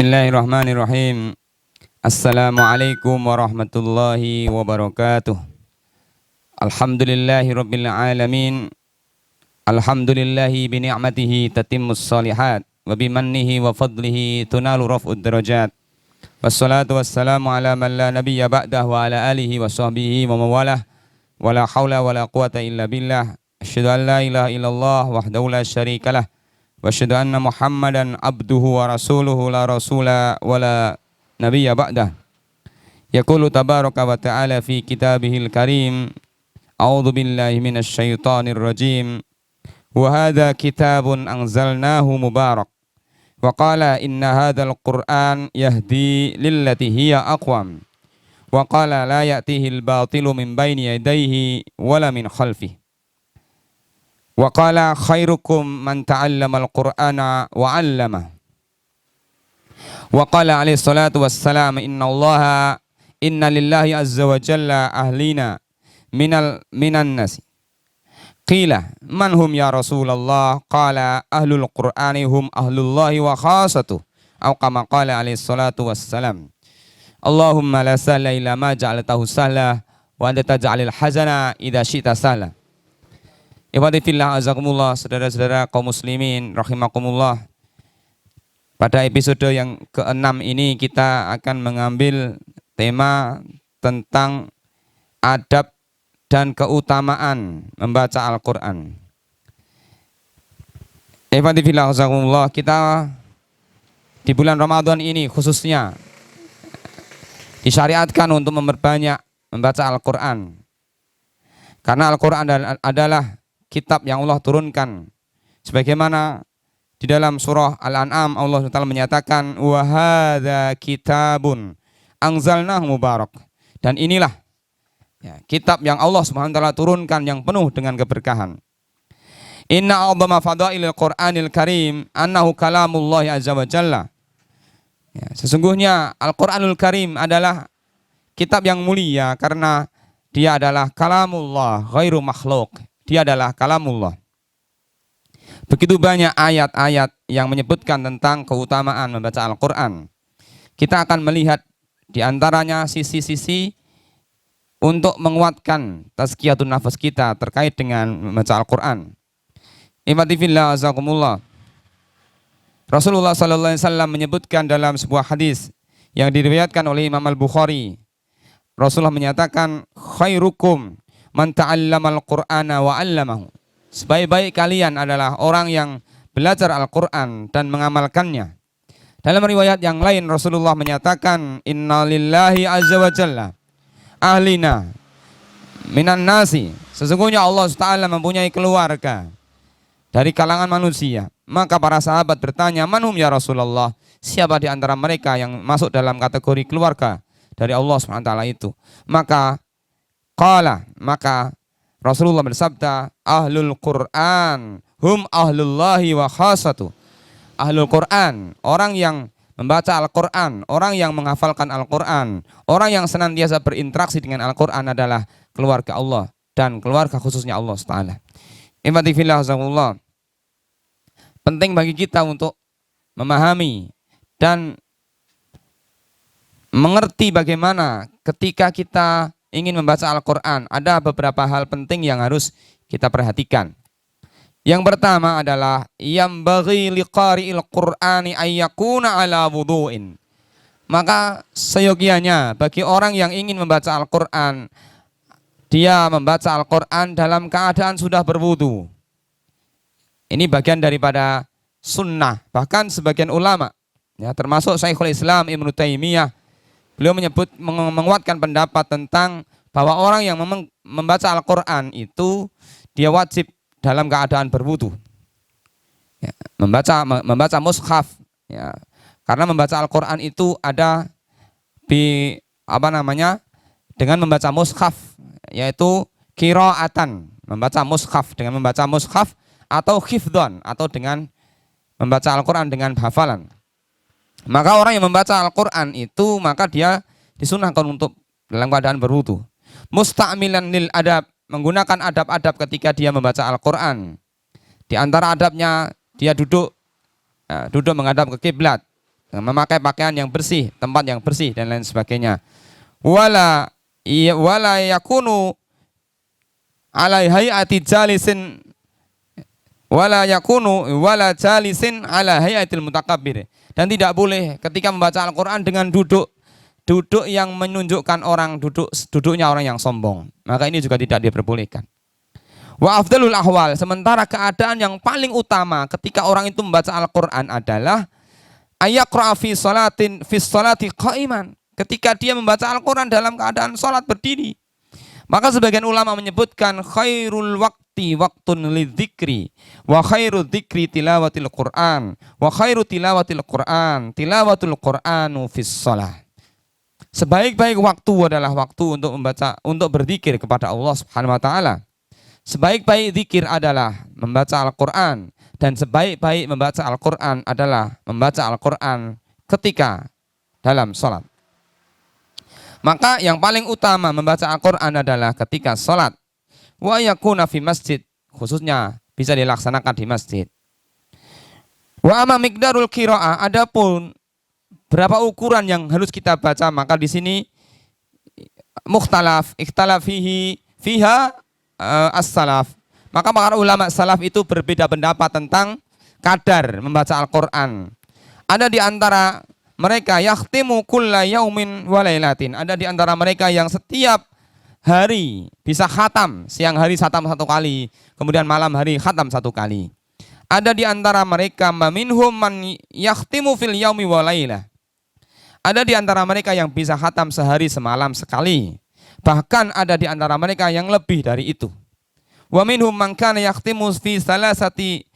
Bismillahirrahmanirrahim. Assalamualaikum warahmatullahi wabarakatuh. Alhamdulillahi rabbil alamin. Alhamdulillahi bi ni'matihi tatimmus shalihat wa bi mannihi wa fadlihi tunalu raf'ud darajat. Wassalatu wassalamu ala man la nabiyya ba'dah wa ala alihi wa sahbihi wa mawalah. Wa la hawla wa la quwata illa billah. Asyhadu an la ilaha illallah wahdahu la syarikalah. Wa asyhadu anna Muhammadan abduhu wa rasuluhu la rasula wa la nabiyya ba'dah. Yaqulu tabaraka wa ta'ala fi kitabihil karim. A'udzu billahi minasy syaithanir rajim. Wa hadza kitabun anzalnahu mubarak. Wa qala inna hadzal Qur'an yahdi lillati hiya aqwam. Wa qala la ya'tihil batilu min baini yadayhi wala min khalfihi. Wa qala khairukum man ta'allama al-Qur'ana wa 'allama. Wa qala alaihi salatu wassalam inna lillahi azza wa jalla ahlina minan nasi. Qila man hum ya Rasulullah? Qala ahlul Qur'ani hum ahlullahi wa khasatuh. Atau kama qala alaihi salatu wassalam. Allahumma la sahla illa ma ja'altahu sahla wa anta taj'alul hazana idza syi'ta sahla. Ibadati fillah azakumullah, saudara-saudara kaum muslimin rahimakumullah. Pada episode yang ke-6 ini kita akan mengambil tema tentang adab dan keutamaan membaca Al-Qur'an. Ibadati fillah azakumullah, kita di bulan Ramadan ini khususnya disyariatkan untuk memperbanyak membaca Al-Qur'an. Karena Al-Qur'an adalah kitab yang Allah turunkan, sebagaimana di dalam surah Al-An'am Allah SWT menyatakan wa hadza kitabun anzalnahu mubarak, dan inilah kitab yang Allah SWT turunkan yang penuh dengan keberkahan. Inna a'dhama fadailil Qur'anil Karim annahu kalamullahi azza wa jalla. Sesungguhnya Al-Qur'anul Karim adalah kitab yang mulia karena dia adalah kalamullah ghairu makhluk. Dia adalah kalamullah. Begitu banyak ayat-ayat yang menyebutkan tentang keutamaan membaca Al-Quran. Kita akan melihat di antaranya sisi-sisi untuk menguatkan tazkiyatun nafas kita terkait dengan membaca Al-Quran. Ibadati fillah azakumullah. Rasulullah SAW menyebutkan dalam sebuah hadis yang diriwayatkan oleh Imam Al-Bukhari. Rasulullah menyatakan khairukum man ta'allamal Qur'ana wa 'allamahu. Sebaik-baik kalian adalah orang yang belajar Al-Qur'an dan mengamalkannya. Dalam riwayat yang lain Rasulullah menyatakan inna lillahi azza wa jalla ahlina minan nasi. Sesungguhnya Allah Ta'ala mempunyai keluarga dari kalangan manusia. Maka para sahabat bertanya, manhum ya Rasulullah? Siapa di antara mereka yang masuk dalam kategori keluarga dari Allah SWT itu? Maka Rasulullah bersabda, ahlul Qur'an hum ahlullahi wa khasatuh. Ahlul Qur'an, orang yang membaca Al-Qur'an, orang yang menghafalkan Al-Qur'an, orang yang senantiasa berinteraksi dengan Al-Qur'an adalah keluarga Allah dan keluarga khususnya Allah Ta'ala. Ibadati fillah azakumullah. Penting bagi kita untuk memahami dan mengerti bagaimana ketika kita ingin membaca Al-Quran, ada beberapa hal penting yang harus kita perhatikan. Yang pertama adalah yambaghi liqari'il Qur'ani ayyakuna ala wudu'in. Maka seyogianya bagi orang yang ingin membaca Al-Quran, dia membaca Al-Quran dalam keadaan sudah berwudu. Ini bagian daripada sunnah. Bahkan sebagian ulama, termasuk Syekhul Islam Ibnu Taimiyah, beliau menguatkan pendapat tentang bahwa orang yang membaca Al-Quran itu dia wajib dalam keadaan berwudu. Membaca mushaf. Karena membaca Al-Quran itu ada dengan membaca mushaf, yaitu qiraatan, membaca mushaf dengan membaca mushaf, atau hifdzan, atau dengan membaca Al-Quran dengan hafalan. Maka orang yang membaca Al-Quran itu maka dia disunahkan untuk dalam keadaan berwudu. Musta'milan lil adab, menggunakan adab-adab ketika dia membaca Al-Quran. Di antara adabnya dia duduk menghadap ke kiblat. memakai pakaian yang bersih, tempat yang bersih dan lain sebagainya. Wala yakunu ala hayati jalisin wala jalisin ala hayatil mutakabbir. Dan tidak boleh ketika membaca Al-Qur'an dengan duduk yang menunjukkan duduknya orang yang sombong. Maka ini juga tidak diperbolehkan. Wa afdalul ahwal, sementara keadaan yang paling utama ketika orang itu membaca Al-Qur'an adalah ayaqra fi sholati qa'iman. Ketika dia membaca Al-Qur'an dalam keadaan salat berdiri. Maka sebagian ulama menyebutkan khairul waqti waqtun lidzikri wa khairu dzikri tilawatil Qur'an wa khairu tilawatil Qur'an tilawatul Qur'anu fis shalah. Sebaik-baik waktu adalah waktu untuk berzikir kepada Allah Subhanahu wa taala. Sebaik-baik zikir adalah membaca Al-Qur'an, dan sebaik-baik membaca Al-Qur'an adalah membaca Al-Qur'an ketika dalam salat. Maka yang paling utama membaca Al-Qur'an adalah ketika salat. Wa yakuna fi masjid, khususnya bisa dilaksanakan di masjid. Wa amma miqdarul qiraah, adapun berapa ukuran yang harus kita baca, maka di sini ikhtalaf fiha as-salaf. Maka para ulama salaf itu berbeda pendapat tentang kadar membaca Al-Qur'an. Ada di antara mereka yakhtimu kulla yaumin wa lailatin. Ada di antara mereka yang setiap hari bisa khatam, siang hari khatam 1 kali, kemudian malam hari khatam 1 kali. Ada di antara mereka minhum man yakhtimu fil yaumi wa lailah. Ada di antara mereka yang bisa khatam sehari semalam sekali. Bahkan ada di antara mereka yang lebih dari itu. Wa minhum man kana yakhtimu fi salasati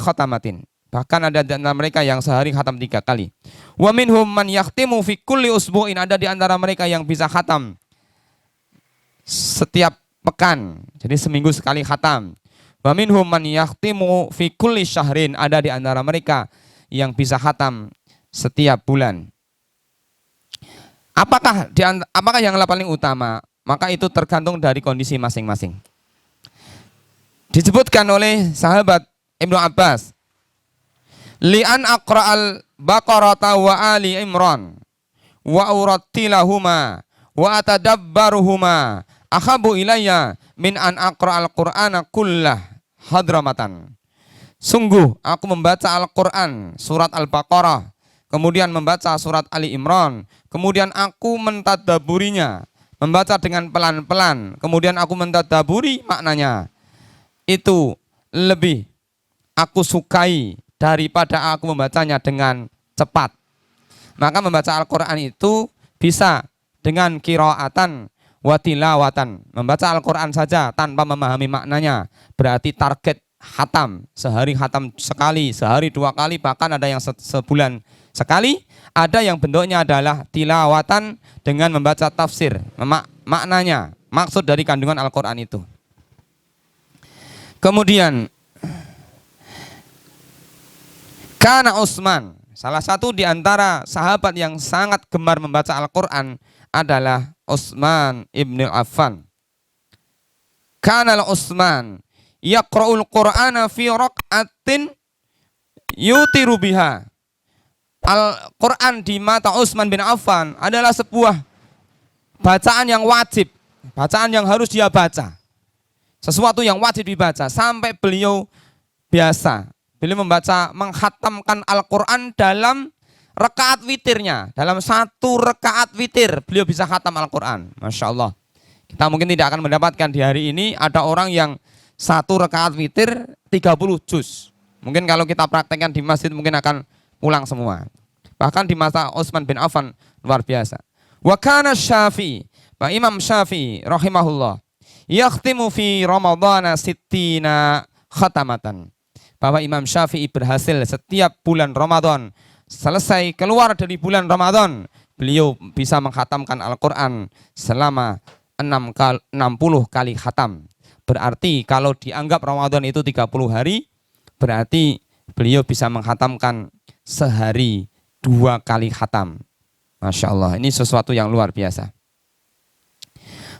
khatamatin. Bahkan ada di antara mereka yang sehari khatam 3 kali. Wa minhum man yakhtimu fi kulli usbu'in. Ada di antara mereka yang bisa khatam setiap pekan. Jadi seminggu sekali khatam. Wa minhum man yakhtimu fi kulli syahrin. Ada di antara mereka yang bisa khatam setiap bulan. Apakah yang paling utama? Maka itu tergantung dari kondisi masing-masing. Disebutkan oleh sahabat Ibnu Abbas, li'an aqra'al baqarata wa ali imran wa urattilahuma wa atadabbaruhuma akhabu ilayya min an aqra'al qur'ana kullah hadramatan. Sungguh aku membaca Al-Qur'an surat Al-Baqarah, kemudian membaca surat Ali Imran, kemudian aku mentadaburinya, membaca dengan pelan-pelan, kemudian aku mentadaburi maknanya. Itu lebih aku sukai daripada aku membacanya dengan cepat. Maka membaca Al-Qur'an itu bisa dengan qiraatan wa tilawatan. Membaca Al-Qur'an saja tanpa memahami maknanya berarti target khatam, sehari khatam sekali, sehari 2 kali, bahkan ada yang sebulan sekali. Ada yang bentuknya adalah tilawatan dengan membaca tafsir, maknanya, maksud dari kandungan Al-Qur'an itu. Kemudian Kana Utsman, salah satu di antara sahabat yang sangat gemar membaca Al-Qur'an adalah Utsman ibn Affan. Kana Utsman yaqra'ul Qur'ana fi raq'atin yutiru biha. Al-Qur'an di mata Utsman bin Affan adalah sebuah bacaan yang wajib, bacaan yang harus dia baca. Sesuatu yang wajib dibaca sampai beliau membaca, menghatamkan Al-Qur'an dalam rakaat witirnya. Dalam 1 rakaat witir beliau bisa khatam Al-Qur'an. Masya Allah. Kita mungkin tidak akan mendapatkan di hari ini ada orang yang 1 rakaat witir 30 juz. Mungkin kalau kita praktekkan di masjid mungkin akan pulang semua. Bahkan di masa Utsman bin Affan luar biasa. Wa kana Syafi'i, Pak Imam Syafi'i rahimahullah, yakhtimu fi Ramadhana 60 khatamatan. Bahwa Imam Syafi'i berhasil setiap bulan Ramadan, selesai keluar dari bulan Ramadan, beliau bisa menghatamkan Al-Qur'an selama 60 kali khatam. Berarti kalau dianggap Ramadan itu 30 hari, berarti beliau bisa menghatamkan sehari 2 kali khatam. Masya Allah, ini sesuatu yang luar biasa.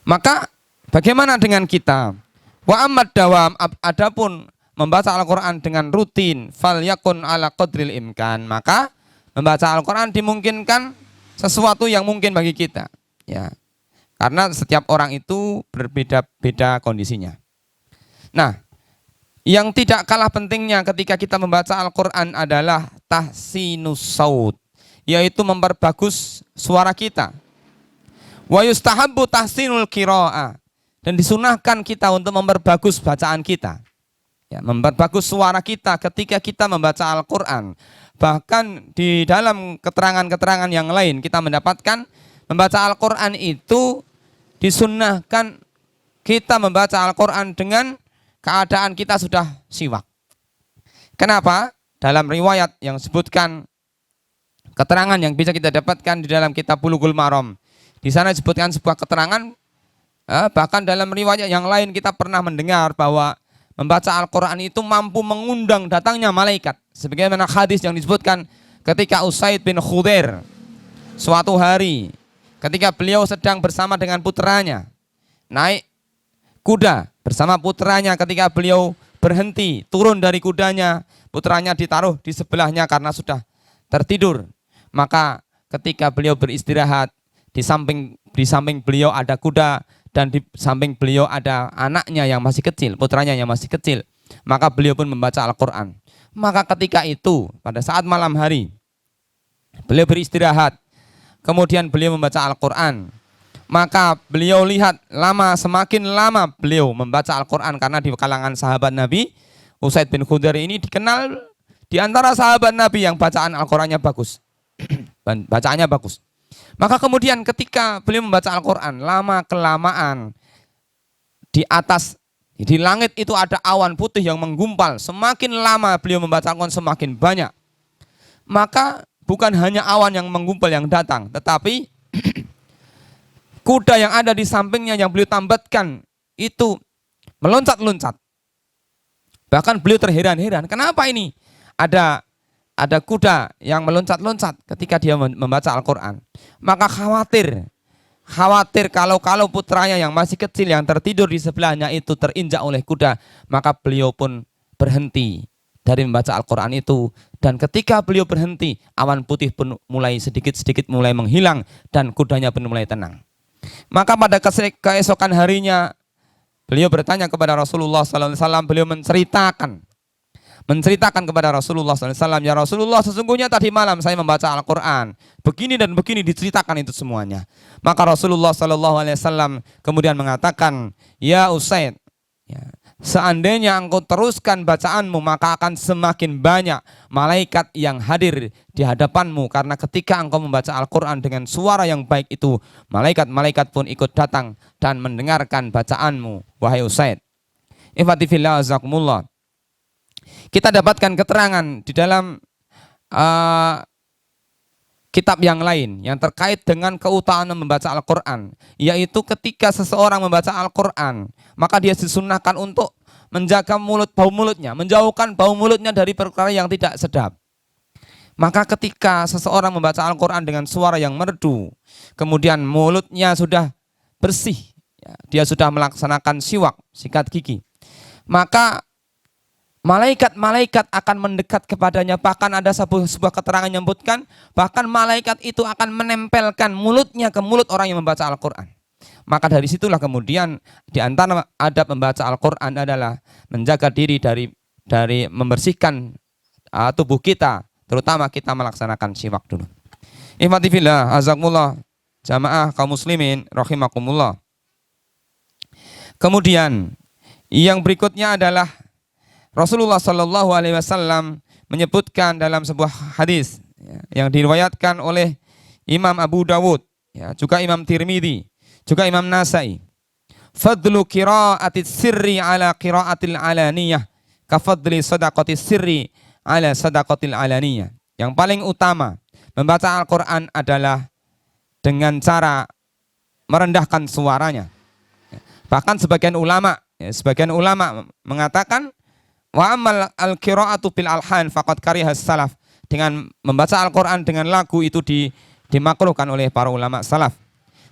Maka bagaimana dengan kita? Wa ammad dawam, adapun membaca Al-Qur'an dengan rutin, fal yakun ala qadril imkan, maka membaca Al-Quran dimungkinkan sesuatu yang mungkin bagi kita, ya. Karena setiap orang itu berbeda-beda kondisinya. Nah, yang tidak kalah pentingnya ketika kita membaca Al-Quran adalah tahsinus saut, yaitu memperbagus suara kita. Wa yustahabbu tahsinul qiraah, dan disunahkan kita untuk memperbagus bacaan kita. Ya, memperbagus suara kita ketika kita membaca Al-Quran. Bahkan di dalam keterangan-keterangan yang lain kita mendapatkan membaca Al-Quran itu disunnahkan kita membaca Al-Quran dengan keadaan kita sudah siwak. Kenapa? Dalam riwayat yang disebutkan, keterangan yang bisa kita dapatkan di dalam kitab Bulughul Maram, di sana disebutkan sebuah keterangan, bahkan dalam riwayat yang lain kita pernah mendengar bahwa membaca Al-Quran itu mampu mengundang datangnya malaikat. Sebagaimana hadis yang disebutkan ketika Usaid bin Khudair suatu hari ketika beliau sedang bersama dengan putranya naik kuda bersama putranya, ketika beliau berhenti turun dari kudanya, putranya ditaruh di sebelahnya karena sudah tertidur. Maka ketika beliau beristirahat, di samping beliau ada kuda dan di samping beliau ada anaknya yang masih kecil, putranya yang masih kecil. Maka beliau pun membaca Al-Quran. Maka ketika itu pada saat malam hari beliau beristirahat, kemudian beliau membaca Al-Quran. Maka beliau lihat semakin lama beliau membaca Al-Quran, karena di kalangan sahabat Nabi, Usaid bin Khudair ini dikenal di antara sahabat Nabi yang bacaan Al-Qurannya bagus. Bacaannya bagus. Maka kemudian ketika beliau membaca Al-Quran, lama-kelamaan di langit itu ada awan putih yang menggumpal. Semakin lama beliau membaca Al-Quran semakin banyak. Maka bukan hanya awan yang menggumpal yang datang, tetapi kuda yang ada di sampingnya yang beliau tambatkan itu meloncat-loncat. Bahkan beliau terheran-heran, kenapa ini ada kuda yang meloncat-loncat ketika dia membaca Al-Quran. Maka khawatir kalau putranya yang masih kecil yang tertidur di sebelahnya itu terinjak oleh kuda. Maka beliau pun berhenti dari membaca Al-Quran itu. Dan ketika beliau berhenti, awan putih pun mulai sedikit-sedikit mulai menghilang dan kudanya pun mulai tenang. Maka pada keesokan harinya beliau bertanya kepada Rasulullah SAW. Beliau menceritakan kepada Rasulullah SAW, ya Rasulullah, sesungguhnya tadi malam saya membaca Al-Quran, begini dan begini, diceritakan itu semuanya. Maka Rasulullah SAW kemudian mengatakan, ya Usaid, ya, seandainya engkau teruskan bacaanmu, maka akan semakin banyak malaikat yang hadir di hadapanmu, karena ketika engkau membaca Al-Quran dengan suara yang baik itu, malaikat-malaikat pun ikut datang dan mendengarkan bacaanmu, wahai Usaid. Ikhwati fillah azakumullah. Kita dapatkan keterangan di dalam kitab yang lain yang terkait dengan keutamaan membaca Al-Quran, yaitu ketika seseorang membaca Al-Quran, maka dia disunnahkan untuk menjaga bau mulutnya, menjauhkan bau mulutnya dari perkara yang tidak sedap. Maka ketika seseorang membaca Al-Quran dengan suara yang merdu, kemudian mulutnya sudah bersih, ya, dia sudah melaksanakan sikat gigi, maka malaikat-malaikat akan mendekat kepadanya. Bahkan ada sebuah keterangan yang menyebutkan, bahkan malaikat itu akan menempelkan mulutnya ke mulut orang yang membaca Al-Quran. Maka dari situlah kemudian di antara adab membaca Al-Quran adalah menjaga diri dari membersihkan tubuh kita, terutama kita melaksanakan siwak dulu. Ikhwati fillah, azakumullah, jamaah kaum muslimin rahimakumullah. Kemudian yang berikutnya adalah Rasulullah Shallallahu Alaihi Wasallam menyebutkan dalam sebuah hadis, ya, yang diriwayatkan oleh Imam Abu Dawud, ya, juga Imam Tirmidzi, juga Imam Nasai. Fadlu qiraatis sirri ala qiraatil alaniyah, kafadli sadaqatis sirri ala sadaqatil alaniyah. Yang paling utama membaca Al-Quran adalah dengan cara merendahkan suaranya. Bahkan sebagian ulama mengatakan, wa amal al-qira'atu bil alhan faqad karihas salaf. Dengan membaca Al-Quran dengan lagu itu dimakruhkan oleh para ulama salaf.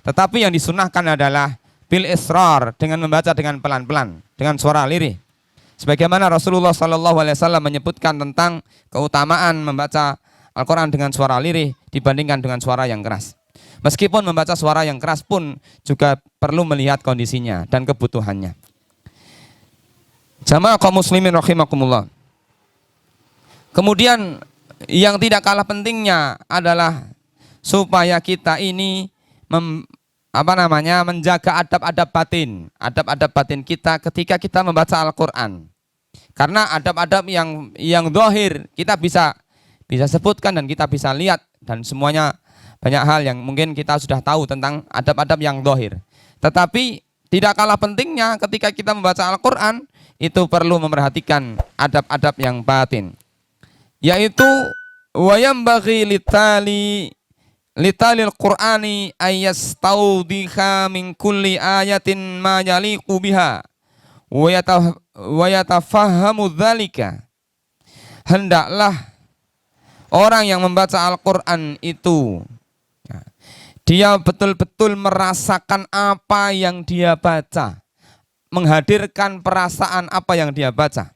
Tetapi yang disunahkan adalah bil israr, dengan membaca dengan pelan-pelan, dengan suara lirih. Sebagaimana Rasulullah SAW menyebutkan tentang keutamaan membaca Al-Quran dengan suara lirih dibandingkan dengan suara yang keras. Meskipun membaca suara yang keras pun juga perlu melihat kondisinya dan kebutuhannya. Jamaah kaum muslimin rahimakumullah. Kemudian yang tidak kalah pentingnya adalah supaya kita ini menjaga adab-adab batin kita ketika kita membaca Al-Quran. Karena adab-adab yang zahir kita bisa sebutkan dan kita bisa lihat, dan semuanya banyak hal yang mungkin kita sudah tahu tentang adab-adab yang zahir. Tetapi tidak kalah pentingnya ketika kita membaca Al-Quran itu perlu memperhatikan adab-adab yang batin, yaitu wayambaghi litalil Qur'ani ayastawdikha min kulli ayatin ma yaliqu biha wa yatafahhamu dzalika. Hendaklah orang yang membaca Al-Quran itu dia betul-betul merasakan apa yang dia baca, menghadirkan perasaan apa yang dia baca.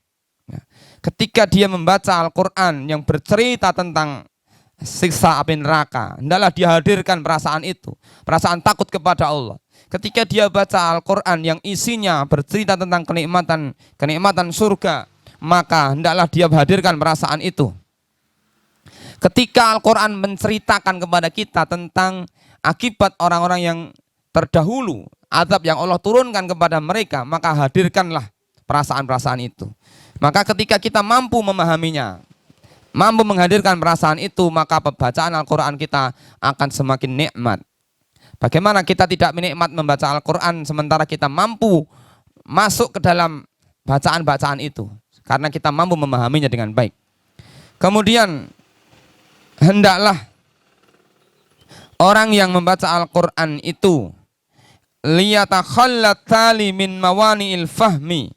Ketika dia membaca Al-Quran yang bercerita tentang siksa api neraka, hendaklah dia hadirkan perasaan itu, perasaan takut kepada Allah. Ketika dia baca Al-Quran yang isinya bercerita tentang kenikmatan surga, maka hendaklah dia hadirkan perasaan itu. Ketika Al-Quran menceritakan kepada kita tentang akibat orang-orang yang terdahulu, azab yang Allah turunkan kepada mereka, maka hadirkanlah perasaan-perasaan itu. Maka ketika kita mampu memahaminya, mampu menghadirkan perasaan itu, maka pembacaan Al-Quran kita akan semakin nikmat. Bagaimana kita tidak menikmat membaca Al-Quran sementara kita mampu masuk ke dalam bacaan-bacaan itu, karena kita mampu memahaminya dengan baik. Kemudian hendaklah orang yang membaca Al-Quran itu liyatakhallat tali min mawani'il fahmi,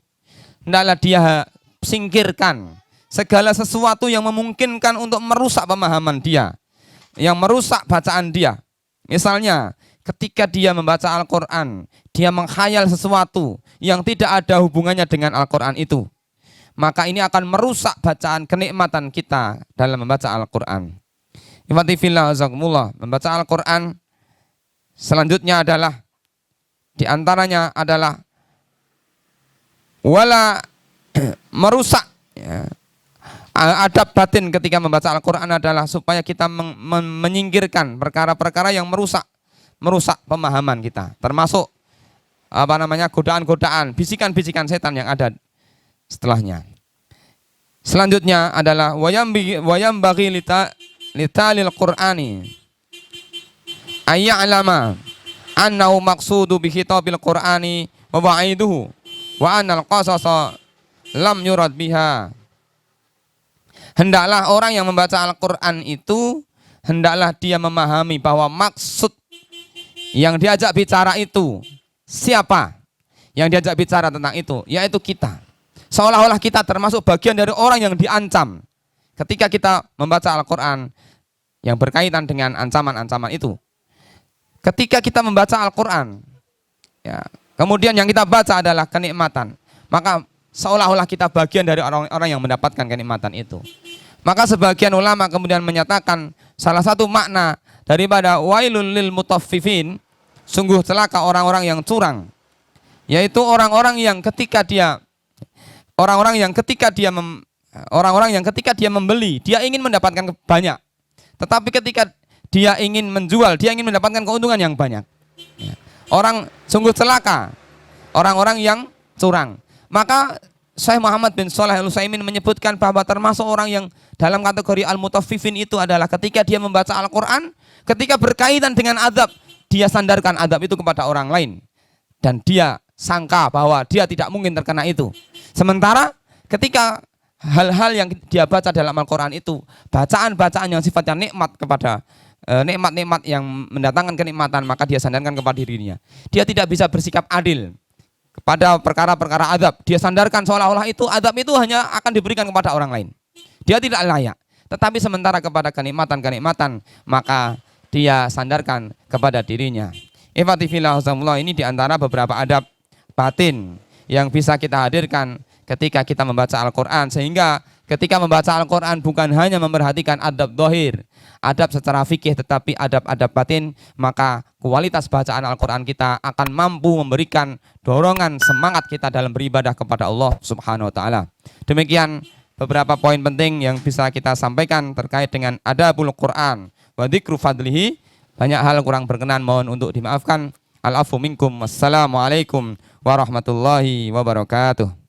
hendaklah dia singkirkan segala sesuatu yang memungkinkan untuk merusak pemahaman dia, yang merusak bacaan dia. Misalnya ketika dia membaca Al-Quran, dia menghayal sesuatu yang tidak ada hubungannya dengan Al-Quran itu, maka ini akan merusak bacaan kenikmatan kita dalam membaca Al-Quran. Ifatifillah azakumullah, membaca Al-Quran selanjutnya adalah, diantaranya adalah wala merusak adab batin ketika membaca Al-Quran adalah supaya kita menyingkirkan perkara-perkara yang merusak pemahaman kita, termasuk godaan-godaan, bisikan-bisikan setan yang ada setelahnya. Selanjutnya adalah wayambaghi litalil Qur'ani ayya'lama annahu maqsudu bi khitabil Qur'ani wa wa'iduhu wa annal qasasa lam yurad biha. Hendaklah orang yang membaca Al-Quran itu, hendaklah dia memahami bahwa maksud yang diajak bicara itu siapa? Yang diajak bicara tentang itu yaitu kita. Seolah-olah kita termasuk bagian dari orang yang diancam ketika kita membaca Al-Quran yang berkaitan dengan ancaman-ancaman itu. Ketika kita membaca Al-Quran, ya, kemudian yang kita baca adalah kenikmatan, maka seolah-olah kita bagian dari orang-orang yang mendapatkan kenikmatan itu. Maka sebagian ulama kemudian menyatakan salah satu makna daripada wailul lil mutaffifin, sungguh celaka orang-orang yang curang, yaitu orang-orang yang ketika dia membeli, dia ingin mendapatkan banyak, tetapi ketika dia ingin menjual, dia ingin mendapatkan keuntungan yang banyak. Orang sungguh celaka orang-orang yang curang. Maka Syekh Muhammad bin Shalih Al-Utsaimin menyebutkan bahwa termasuk orang yang dalam kategori al-mutaffifin itu adalah ketika dia membaca Al-Quran, ketika berkaitan dengan adab, dia sandarkan adab itu kepada orang lain, dan dia sangka bahwa dia tidak mungkin terkena itu. Sementara ketika hal-hal yang dia baca dalam Al-Quran itu bacaan-bacaan yang sifatnya nikmat kepada nikmat-nikmat yang mendatangkan kenikmatan, maka dia sandarkan kepada dirinya. Dia tidak bisa bersikap adil kepada perkara-perkara adab. Dia sandarkan seolah-olah itu adab itu hanya akan diberikan kepada orang lain, dia tidak layak. Tetapi sementara kepada kenikmatan-kenikmatan, maka dia sandarkan kepada dirinya. Ifatifillah ini diantara beberapa adab batin yang bisa kita hadirkan ketika kita membaca Al-Quran, sehingga ketika membaca Al-Quran bukan hanya memperhatikan adab dohir, adab secara fikih, tetapi adab-adab batin, maka kualitas bacaan Al-Quran kita akan mampu memberikan dorongan semangat kita dalam beribadah kepada Allah Subhanahu wa Ta'ala. Demikian beberapa poin penting yang bisa kita sampaikan terkait dengan adabul Quran wa dzikru fadlihi. Banyak hal kurang berkenan, mohon untuk dimaafkan. Al-afu minkum. Wassalamualaikum warahmatullahi wabarakatuh.